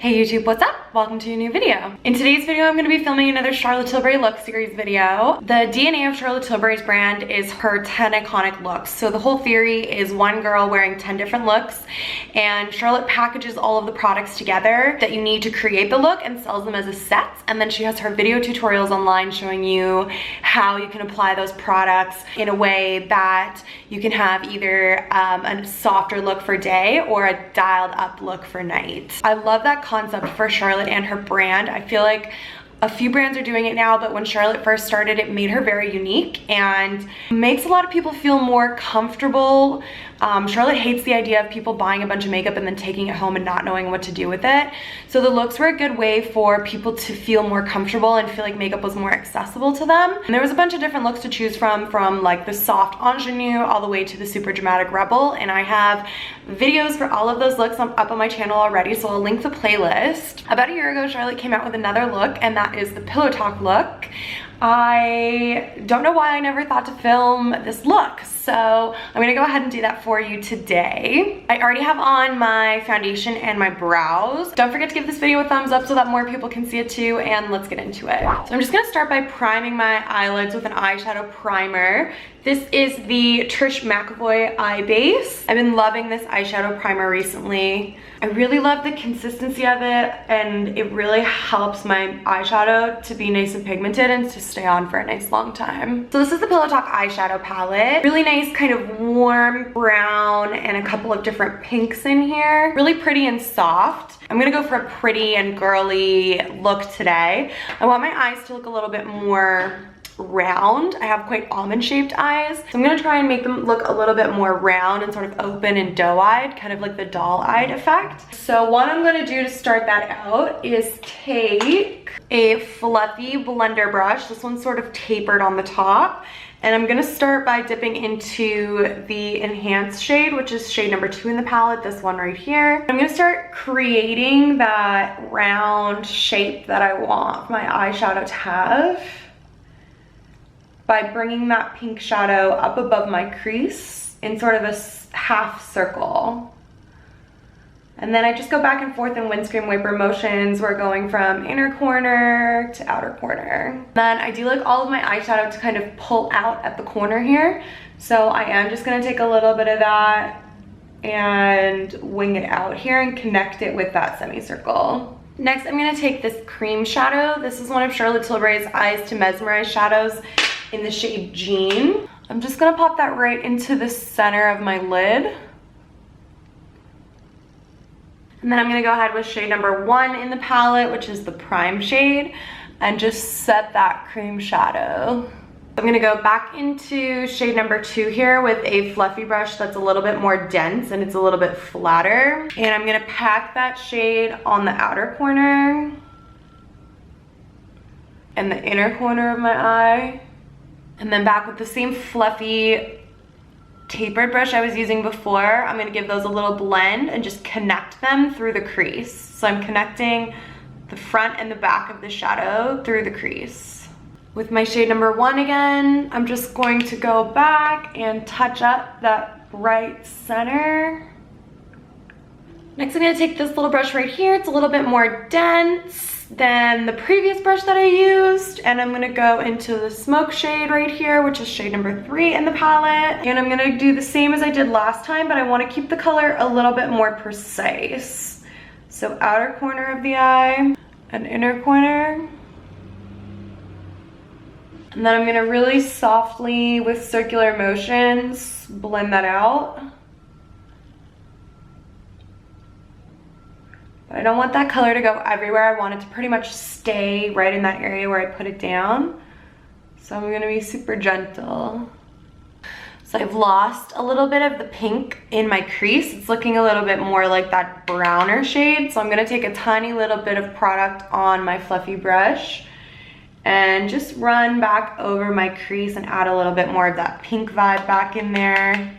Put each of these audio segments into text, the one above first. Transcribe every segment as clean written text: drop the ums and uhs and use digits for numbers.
Hey YouTube, what's up? Welcome to a new video. In today's video, I'm going to be filming another Charlotte Tilbury look series video. The DNA of Charlotte Tilbury's brand is her 10 iconic looks. So the whole theory is one girl wearing 10 different looks, and Charlotte packages all of the products together that you need to create the look and sells them as a set. And then she has her video tutorials online showing you how you can apply those products in a way that you can have either a softer look for day or a dialed up look for night. I love that concept for Charlotte and her brand. I feel like a few brands are doing it now, but when Charlotte first started, it made her very unique and makes a lot of people feel more comfortable. Charlotte hates the idea of people buying a bunch of makeup and then taking it home and not knowing what to do with it. So the looks were a good way for people to feel more comfortable and feel like makeup was more accessible to them. And there was a bunch of different looks to choose from like the soft ingenue all the way to the super dramatic rebel. And I have videos for all of those looks up on my channel already, so I'll link the playlist. About a year ago, Charlotte came out with another look, and that is the Pillowtalk look. I don't know why I never thought to film this look, so I'm gonna go ahead and do that for you today. I already have on my foundation and my brows. Don't forget to give this video a thumbs up so that more people can see it too, and let's get into it. So I'm just gonna start by priming my eyelids with an eyeshadow primer. This is the Trish McAvoy eye base. I've been loving this eyeshadow primer recently. I really love the consistency of it, and it really helps my eyeshadow to be nice and pigmented and to stay on for a nice long time. So this is the Pillowtalk eyeshadow palette. Really nice kind of warm brown and a couple of different pinks in here. Really pretty and soft. I'm gonna go for a pretty and girly look today. I want my eyes to look a little bit more round. I have quite almond shaped eyes, so I'm gonna try and make them look a little bit more round and sort of open and doe-eyed, kind of like the doll-eyed effect. So what I'm gonna do to start that out is take a fluffy blender brush. This one's sort of tapered on the top, and I'm gonna start by dipping into the enhanced shade, which is shade number 2 in the palette, this one right here. I'm gonna start creating that round shape that I want my eyeshadow to have by bringing that pink shadow up above my crease in sort of a half circle. And then I just go back and forth in windscreen wiper motions. We're going from inner corner to outer corner. Then I do like all of my eyeshadow to kind of pull out at the corner here. So I am just gonna take a little bit of that and wing it out here and connect it with that semicircle. Next, I'm gonna take this cream shadow. This is one of Charlotte Tilbury's Eyes to Mesmerize shadows in the shade Jean. I'm just gonna pop that right into the center of my lid. And then I'm gonna go ahead with shade number 1 in the palette, which is the prime shade, and just set that cream shadow. I'm gonna go back into shade number 2 here with a fluffy brush that's a little bit more dense and it's a little bit flatter. And I'm gonna pack that shade on the outer corner and the inner corner of my eye. And then back with the same fluffy tapered brush I was using before, I'm gonna give those a little blend and just connect them through the crease. So I'm connecting the front and the back of the shadow through the crease. With my shade number 1 again, I'm just going to go back and touch up that bright center. Next, I'm gonna take this little brush right here. It's a little bit more dense than the previous brush that I used, and I'm gonna go into the smoke shade right here, which is shade number 3 in the palette. And I'm gonna do the same as I did last time, but I wanna keep the color a little bit more precise. So outer corner of the eye and inner corner. And then I'm gonna really softly, with circular motions, blend that out. But I don't want that color to go everywhere. I want it to pretty much stay right in that area where I put it down. So I'm gonna be super gentle. So I've lost a little bit of the pink in my crease. It's looking a little bit more like that browner shade. So I'm gonna take a tiny little bit of product on my fluffy brush and just run back over my crease and add a little bit more of that pink vibe back in there.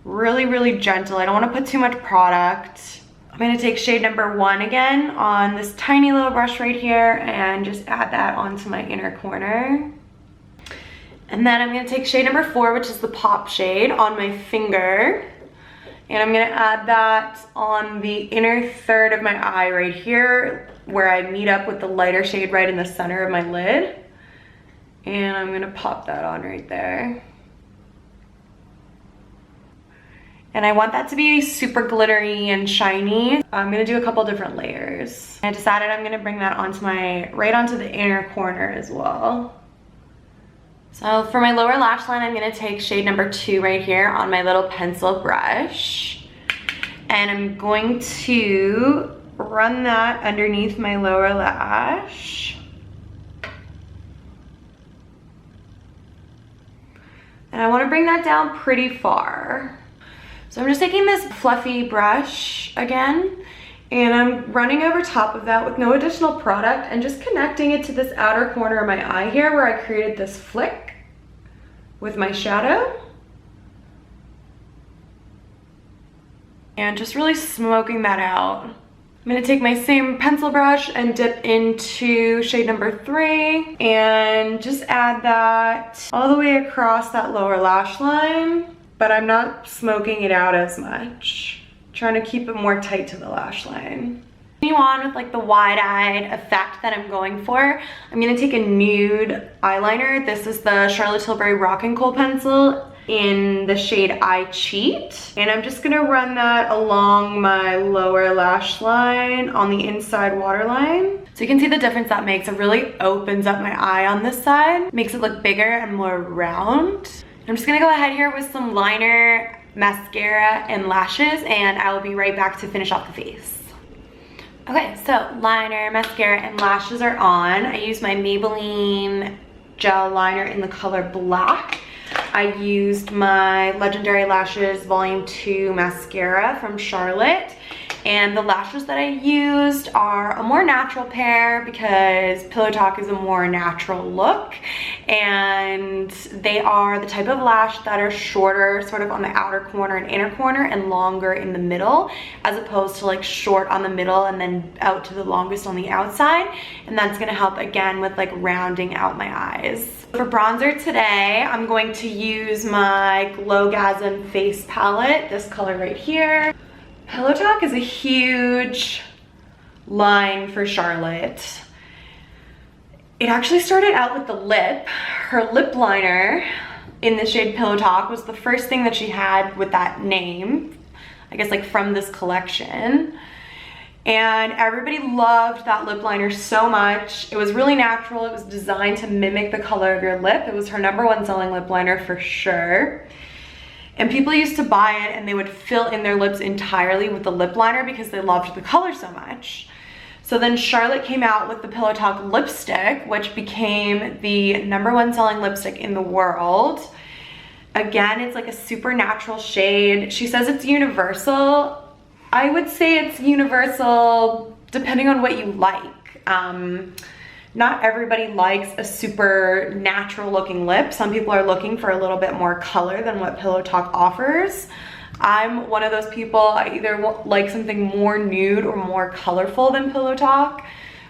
Really, really gentle. I don't want to put too much product. I'm going to take shade number 1 again on this tiny little brush right here and just add that onto my inner corner. And then I'm going to take shade number 4, which is the pop shade, on my finger And I'm gonna add that on the inner third of my eye right here, where I meet up with the lighter shade right in the center of my lid. And I'm gonna pop that on right there. And I want that to be super glittery and shiny. I'm gonna do a couple different layers. I decided I'm gonna bring that onto right onto the inner corner as well. So for my lower lash line, I'm gonna take shade number 2 right here on my little pencil brush. And I'm going to run that underneath my lower lash. And I wanna bring that down pretty far. So I'm just taking this fluffy brush again, and I'm running over top of that with no additional product and just connecting it to this outer corner of my eye here where I created this flick with my shadow. And just really smoking that out. I'm gonna take my same pencil brush and dip into shade number 3 and just add that all the way across that lower lash line. But I'm not smoking it out as much. Trying to keep it more tight to the lash line. Continue on with like the wide-eyed effect that I'm going for. I'm gonna take a nude eyeliner. This is the Charlotte Tilbury Rockin' Kohl pencil in the shade I Cheat. And I'm just gonna run that along my lower lash line on the inside waterline. So you can see the difference that makes. It really opens up my eye on this side. Makes it look bigger and more round. I'm just gonna go ahead here with some liner, mascara, and lashes, and I will be right back to finish off the face. Okay, so liner, mascara, and lashes are on. I use my Maybelline gel liner in the color black. I used my Legendary Lashes Volume 2 mascara from Charlotte. And the lashes that I used are a more natural pair because Pillowtalk is a more natural look. And they are the type of lash that are shorter sort of on the outer corner and inner corner and longer in the middle, as opposed to like short on the middle and then out to the longest on the outside. And that's gonna help again with like rounding out my eyes. For bronzer today, I'm going to use my Glowgasm face palette, this color right here. Pillowtalk is a huge line for Charlotte. It actually started out with the lip. Her lip liner in the shade Pillowtalk was the first thing that she had with that name, I guess like from this collection. And everybody loved that lip liner so much. It was really natural. It was designed to mimic the color of your lip. It was her #1 selling lip liner for sure. And people used to buy it and they would fill in their lips entirely with the lip liner because they loved the color so much. So then Charlotte came out with the Pillowtalk lipstick, which became the #1 selling lipstick in the world. Again, it's like a super natural shade. She says it's universal. I would say it's universal depending on what you like. Not everybody likes a super natural looking lip. Some people are looking for a little bit more color than what Pillowtalk offers. I'm one of those people. I either like something more nude or more colorful than Pillowtalk,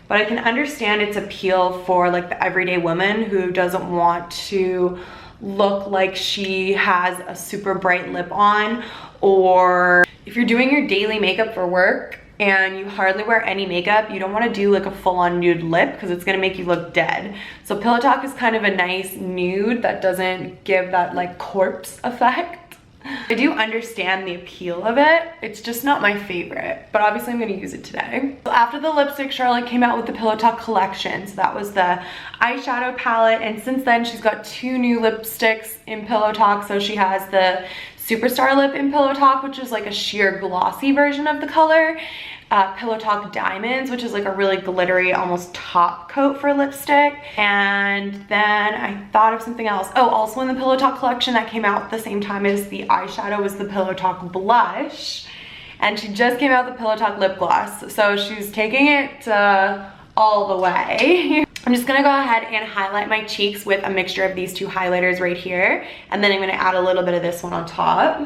but I can understand its appeal for like the everyday woman who doesn't want to look like she has a super bright lip on, or if you're doing your daily makeup for work and you hardly wear any makeup, you don't want to do like a full-on nude lip because it's going to make you look dead. So Pillowtalk is kind of a nice nude that doesn't give that like corpse effect. I do understand the appeal of it. It's just not my favorite, but obviously I'm going to use it today. So after the lipstick, Charlotte came out with the Pillowtalk collection. So that was the eyeshadow palette, and since then she's got 2 new lipsticks in Pillowtalk. So she has the Superstar Lip in Pillowtalk, which is like a sheer glossy version of the color. Pillowtalk Diamonds, which is like a really glittery, almost top coat for lipstick. And then I thought of something else. Oh, also in the Pillowtalk collection that came out at the same time as the eyeshadow was the Pillowtalk Blush. And she just came out with the Pillowtalk Lip Gloss. So she's taking it all the way. I'm just gonna go ahead and highlight my cheeks with a mixture of these 2 highlighters right here. And then I'm gonna add a little bit of this one on top.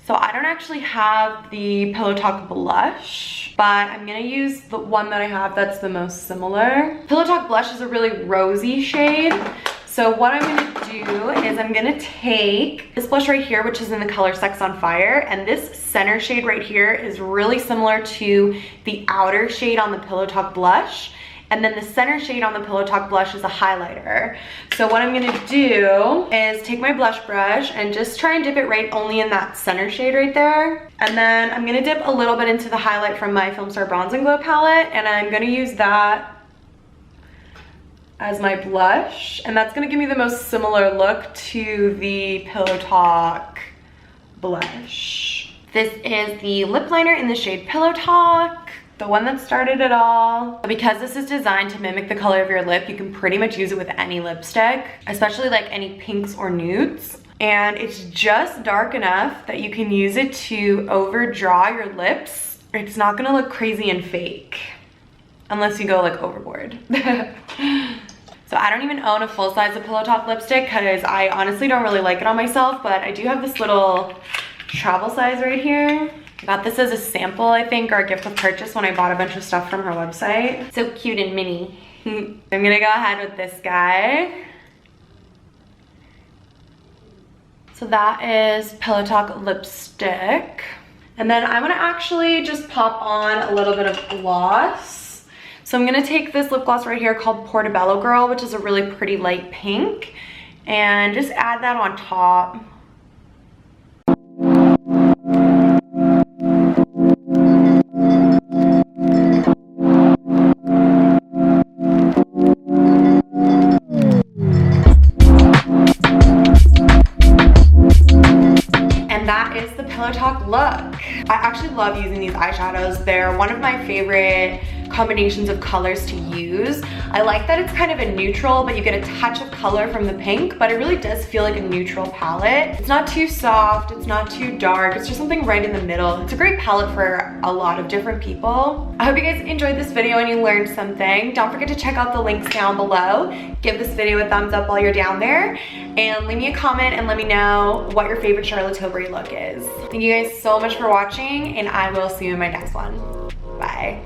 So I don't actually have the Pillowtalk blush, but I'm gonna use the one that I have that's the most similar. Pillowtalk blush is a really rosy shade. So So what I'm gonna do is I'm gonna take this blush right here, which is in the color Sex on Fire, and this center shade right here is really similar to the outer shade on the Pillowtalk blush. And then the center shade on the Pillowtalk blush is a highlighter. So what I'm gonna do is take my blush brush and just try and dip it right only in that center shade right there. And then I'm gonna dip a little bit into the highlight from my Filmstar Bronze and Glow palette, and I'm gonna use that as my blush. And that's gonna give me the most similar look to the Pillowtalk blush. This is the lip liner in the shade Pillowtalk, the one that started it all. Because this is designed to mimic the color of your lip, you can pretty much use it with any lipstick, especially like any pinks or nudes. And it's just dark enough that you can use it to overdraw your lips. It's not gonna look crazy and fake, unless you go like overboard. So I don't even own a full size of Pillowtalk lipstick because I honestly don't really like it on myself, but I do have this little travel size right here. I got this as a sample, I think, or a gift with purchase when I bought a bunch of stuff from her website. So cute and mini. I'm gonna go ahead with this guy. So that is Pillowtalk lipstick. And then I'm gonna actually just pop on a little bit of gloss. So I'm gonna take this lip gloss right here called Portobello Girl, which is a really pretty light pink, and just add that on top. That is the Pillowtalk look. I actually love using these eyeshadows. They're one of my favorite combinations of colors to use. I like that it's kind of a neutral, but you get a touch of color from the pink, but it really does feel like a neutral palette. It's not too soft, it's not too dark, it's just something right in the middle. It's a great palette for a lot of different people. I hope you guys enjoyed this video and you learned something. Don't forget to check out the links down below. Give this video a thumbs up while you're down there, and leave me a comment and let me know what your favorite Charlotte Tilbury look is. Thank you guys so much for watching, and I will see you in my next one. Bye.